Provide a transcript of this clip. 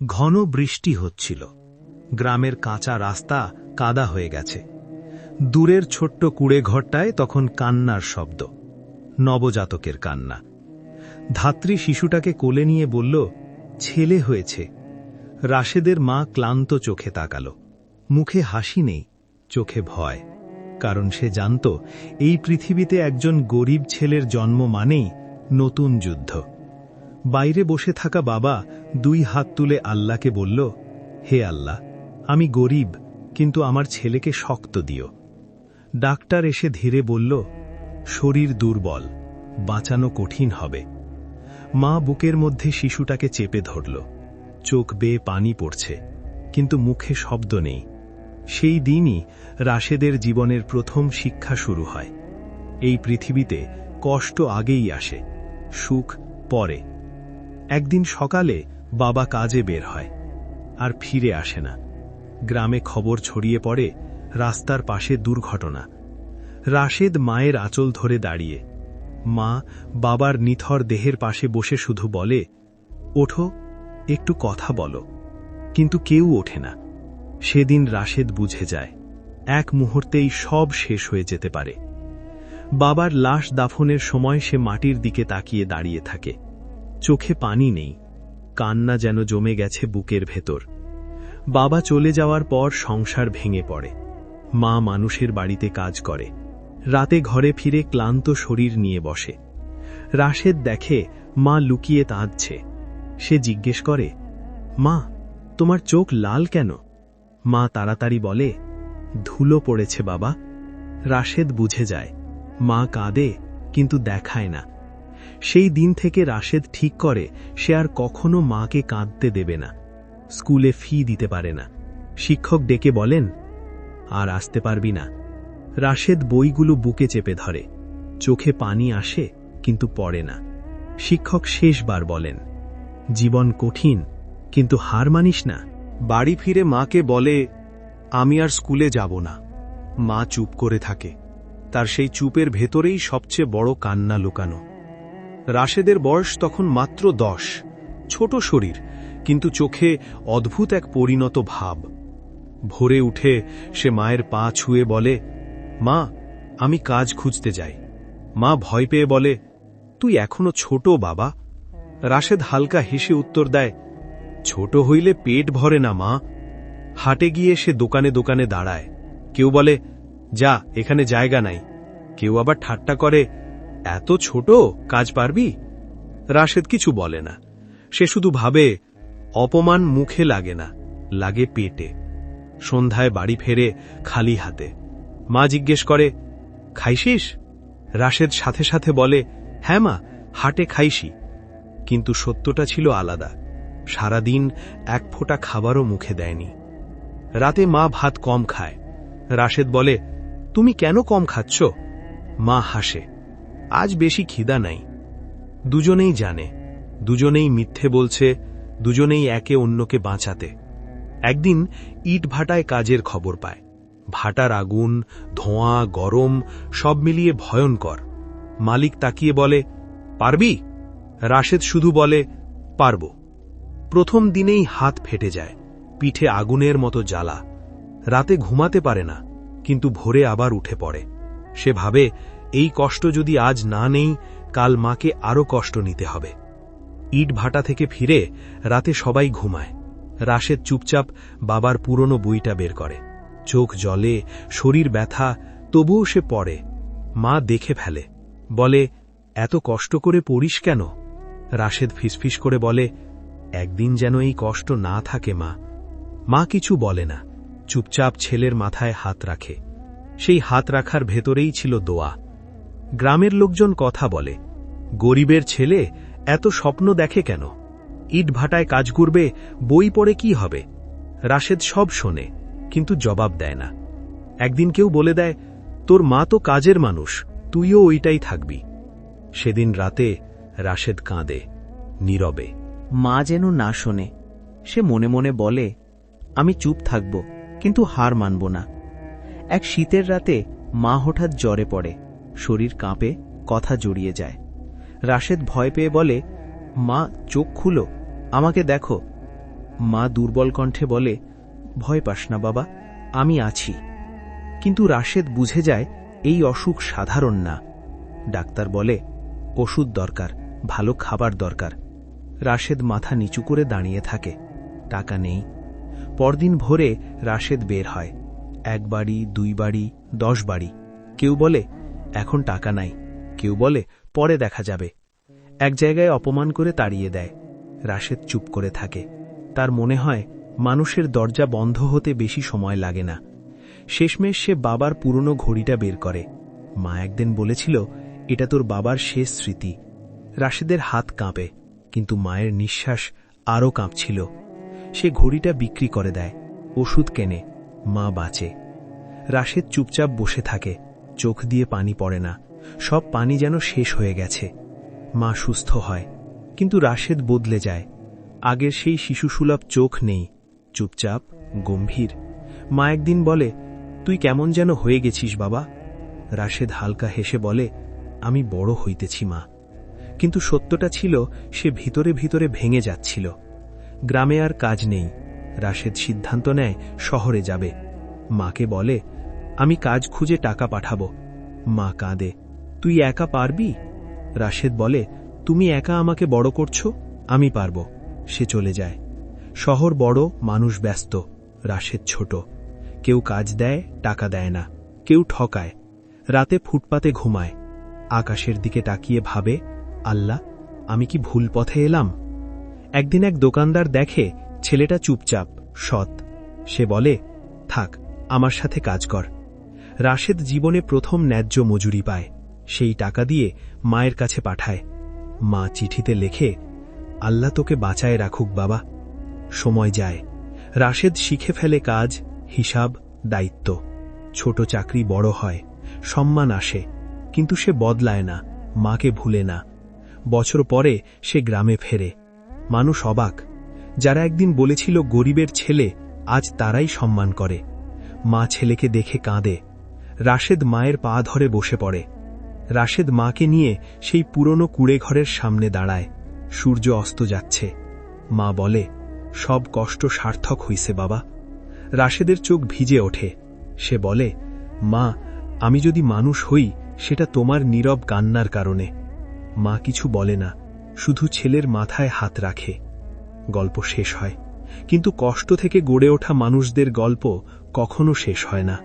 ঘন বৃষ্টি হচ্ছিল। গ্রামের কাঁচা রাস্তা কাদা হয়ে গেছে। দূরের ছোট্ট কুড়ে ঘরটায় তখন কান্নার শব্দ, নবজাতকের কান্না। ধাত্রী শিশুটাকে কোলে নিয়ে বলল, ছেলে হয়েছে। রাশেদের মা ক্লান্ত চোখে তাকাল। মুখে হাসি নেই, চোখে ভয়, কারণ সে জানত এই পৃথিবীতে একজন গরিব ছেলের জন্ম মানেই নতুন যুদ্ধ। বাইরে বসে থাকা বাবা 2 হাত তুলে আল্লাহকে বলল, হে আল্লাহ, আমি গরিব, কিন্তু আমার ছেলেকে শক্ত দিও। ডাক্তার এসে ধীরে বলল, শরীর দুর্বল, বাঁচানো কঠিন হবে। মা বুকের মধ্যে শিশুটাকে চেপে ধরল। চোখ বেয়ে পানি পড়ছে, কিন্তু মুখে শব্দ নেই। সেই দিনই রাশেদের জীবনের প্রথম শিক্ষা শুরু হয়। এই পৃথিবীতে কষ্ট আগেই আসে, সুখ পরে। একদিন সকালে বাবা কাজে বের হয়, আর ফিরে আসে না। গ্রামে খবর ছড়িয়ে পড়ে, রাস্তার পাশে দুর্ঘটনা। রাশেদ মায়ের আঁচল ধরে দাঁড়িয়ে। মা বাবার নিথর দেহের পাশে বসে শুধু বলে, ওঠো, একটু কথা বলো। কিন্তু কেউ ওঠে না। সেদিন রাশেদ বুঝে যায়, এক মুহূর্তেই সব শেষ হয়ে যেতে পারে। বাবার লাশ দাফনের সময় সে মাটির দিকে তাকিয়ে দাঁড়িয়ে থাকে। চোখে পানি নেই, কান্না যেন জমে গেছে বুকের ভেতর। বাবা চলে যাওয়ার পর সংসার ভেঙে পড়ে। মা মানুষের বাড়িতে কাজ করে, রাতে ঘরে ফিরে ক্লান্ত শরীর নিয়ে বসে। রাশেদ দেখে মা লুকিয়ে কাঁদছে। সে জিজ্ঞেস করে, মা, তোমার চোখ লাল কেন? মা তাড়াতাড়ি বলে, ধুলো পড়েছে বাবা। রাশেদ বুঝে যায়, মা কাঁদে কিন্তু দেখায় না। সেই দিন থেকে রাশেদ ঠিক করে সে আর কখনো মাকে কাঁদতে দেবে না। স্কুলে ফি দিতে পারে না। শিক্ষক ডেকে বলেন, আর আসতে পারবি না। রাশেদ বইগুলো বুকে চেপে ধরে। চোখে পানি আসে, কিন্তু পড়ে না। শিক্ষক শেষবার বলেন, জীবন কঠিন, কিন্তু হার মানিস না। বাড়ি ফিরে মাকে বলে, আমি আর স্কুলে যাব না। মা চুপ করে থাকে। তার সেই চুপের ভেতরেই সবচেয়ে বড় কান্না লুকানো। রাশেদের বয়স তখন মাত্র 10। ছোট শরীর, কিন্তু চোখে অদ্ভুত এক পরিণত ভাব। ভোরে উঠে সে মায়ের পা ছুঁয়ে বলে, মা, আমি কাজ খুঁজতে যাই। মা ভয় পেয়ে বলে, তুই এখনো ছোট বাবা। রাশেদ হালকা হেসে উত্তর দেয়, ছোট হইলে পেট ভরে না মা। হাটে গিয়ে সে দোকানে দোকানে দাঁড়ায়। কেউ বলে, যা, এখানে জায়গা নাই। কেউ আবার ঠাট্টা করে, এত ছোট, কাজ পারবি? রাশেদ কিছু বলে না। সে শুধু ভাবে, অপমান মুখে লাগে না, লাগে পেটে। সন্ধ্যায় বাড়ি ফেরে খালি হাতে। মা জিজ্ঞেস করে, খাইছিস? রাশেদ সাথে সাথে বলে, হ্যাঁ মা, হাটে খাইছি। কিন্তু সত্যটা ছিল আলাদা। সারাদিন এক ফোঁটা খাবারও মুখে দেয়নি। রাতে মা ভাত কম খায়। রাশেদ বলে, তুমি কেন কম খাচ্ছ? মা হাসে, আজ বেশি খিদা নাই। দুজনেই জানে, দুজনেই মিথ্যে বলছে, দুজনেই একে অন্যকে বাঁচাতে। একদিন ইট ভাটায় কাজের খবর পায়। ভাটার আগুন, ধোঁয়া, গরম সব মিলিয়ে ভয়ঙ্কর। মালিক তাকিয়ে বলে, পারবি? রাশেদ শুধু বলে, পারব। প্রথম দিনেই হাত ফেটে যায়, পিঠে আগুনের মতো জ্বালা। রাতে ঘুমাতে পারে না, কিন্তু ভোরে আবার উঠে পড়ে। সে ভাবে, এই কষ্ট যদি আজ না নেই, কাল মাকে আরো কষ্ট নিতে হবে। ইট ভাটা থেকে ফিরে রাতে সবাই ঘুমায়। রাশেদ চুপচাপ বাবার পুরনো বইটা বের করে। চোখ জলে, শরীর ব্যথা, তবুও সে পড়ে। মা দেখে ফেলে, বলে, এত কষ্ট করে পড়িস কেন? রাশেদ ফিসফিস করে বলে, একদিন যেন এই কষ্ট না থাকে মা। মা কিছু বলে না, চুপচাপ ছেলের মাথায় হাত রাখে। সেই হাত রাখার ভেতরেই ছিল দোয়া। গ্রামের লোকজন কথা বলে, গরিবের ছেলে এত স্বপ্ন দেখে কেন? ইট ভাটায় কাজ করবে, বই পড়ে কি হবে? রাশেদ সব শোনে, কিন্তু জবাব দেয় না। একদিন কেউ বলে দেয়, তোর মা তো কাজের মানুষ, তুইও ওইটাই থাকবি। সেদিন রাতে রাশেদ কাঁদে, নীরবে। মা যেন না শোনে। সে মনে মনে বলে, আমি চুপ থাকব, কিন্তু হার মানব না। এক শীতের রাতে মা হঠাৎ জ্বরে পড়ে। শরীর কাঁপে, কথা জড়িয়ে যায়। রাশেদ ভয় পেয়ে বলে, মা, চোখ খুলো, আমাকে দেখো। মা দুর্বল কণ্ঠে বলে, ভয় পাস না বাবা, আমি আছি। কিন্তু রাশেদ বুঝে যায় এই অসুখ সাধারণ না। ডাক্তার বলে, ওষুধ দরকার, ভালো খাবার দরকার। রাশেদ মাথা নিচু করে দাঁড়িয়ে থাকে। টাকা নেই। পরদিন ভোরে রাশেদ বের হয়। 1 বাড়ি, 2 বাড়ি, 10 বাড়ি। কেউ বলে এখন টাকা নাই, কেউ বলে পরে দেখা যাবে। এক জায়গায় অপমান করে তাড়িয়ে দেয়। রাশেদ চুপ করে থাকে। তার মনে হয় মানুষের দরজা বন্ধ হতে বেশি সময় লাগে না। শেষমেশ সে বাবার পুরনো ঘড়িটা বের করে। মা একদিন বলেছিল, এটা তোর বাবার শেষ স্মৃতি। রাশেদের হাত কাঁপে, কিন্তু মায়ের নিঃশ্বাস আরও কাঁপছিল। সে ঘড়িটা বিক্রি করে দেয়, ওষুধ কেনে, মা বাঁচে। রাশেদ চুপচাপ বসে থাকে, চোখ দিয়ে পানি পড়ে না। সব পানি যেন শেষ হয়ে গেছে। মা সুস্থ হয়, কিন্তু রাশেদ বদলে যায়। আগের সেই শিশুসুলভ চোখ নেই, চুপচাপ, গম্ভীর। মা একদিন বলে, তুই কেমন যেন হয়ে গেছিস বাবা। রাশেদ হালকা হেসে বলে, আমি বড় হইতেছি মা। কিন্তু সত্যটা ছিল, সে ভিতরে ভিতরে ভেঙে যাচ্ছিল। গ্রামে আর কাজ নেই। রাশেদ সিদ্ধান্ত নেয় শহরে যাবে। মাকে বলে, আমি কাজ খুঁজে টাকা পাঠাবো। মা কাঁদে, তুই একা পারবি? রাশেদ বলে, তুমি একা আমাকে বড় করছো, আমি পারব। সে চলে যায়। শহর বড়, মানুষ ব্যস্ত, রাশেদ ছোট। কেউ কাজ দেয়, টাকা দেয় না, কেউ ঠকায়। রাতে ফুটপাতে ঘুমায়। আকাশের দিকে তাকিয়ে ভাবে, আল্লাহ, আমি কি ভুল পথে এলাম? একদিন এক দোকানদার দেখে ছেলেটা চুপচাপ, সৎ। সে বলে, থাক, আমার সাথে কাজ কর। রাশেদ জীবনে প্রথম ন্যায্য মজুরি পায়। সেই টাকা দিয়ে মায়ের কাছে পাঠায়। মা চিঠিতে লেখে, আল্লাহ তোকে বাঁচায় রাখুক বাবা। সময় যায়। রাশেদ শিখে ফেলে কাজ, হিসাব, দায়িত্ব। ছোট চাকরি বড় হয়, সম্মান আসে, কিন্তু সে বদলায় না, মাকে ভুলে না। বছর পরে সে গ্রামে ফেরে। মানুষ অবাক। যারা একদিন বলেছিল গরিবের ছেলে, আজ তারাই সম্মান করে। মা ছেলেকে দেখে কাঁদে। রাশেদ মায়ের পা ধরে বসে পড়ে। রাশেদ মাকে নিয়ে সেই পুরনো কুঁড়েঘরের সামনে দাঁড়ায়। সূর্য অস্ত যাচ্ছে। মা বলে, সব কষ্ট সার্থক হইছে বাবা। রাশেদের চোখ ভিজে ওঠে। সে বলে, মা, আমি যদি মানুষ হই, সেটা তোমার নীরব কান্নার কারণে। মা কিছু বলে না, শুধু ছেলের মাথায় হাত রাখে। গল্প শেষ হয়, কিন্তু কষ্ট থেকে গড়ে ওঠা মানুষদের গল্প কখনো শেষ হয় না।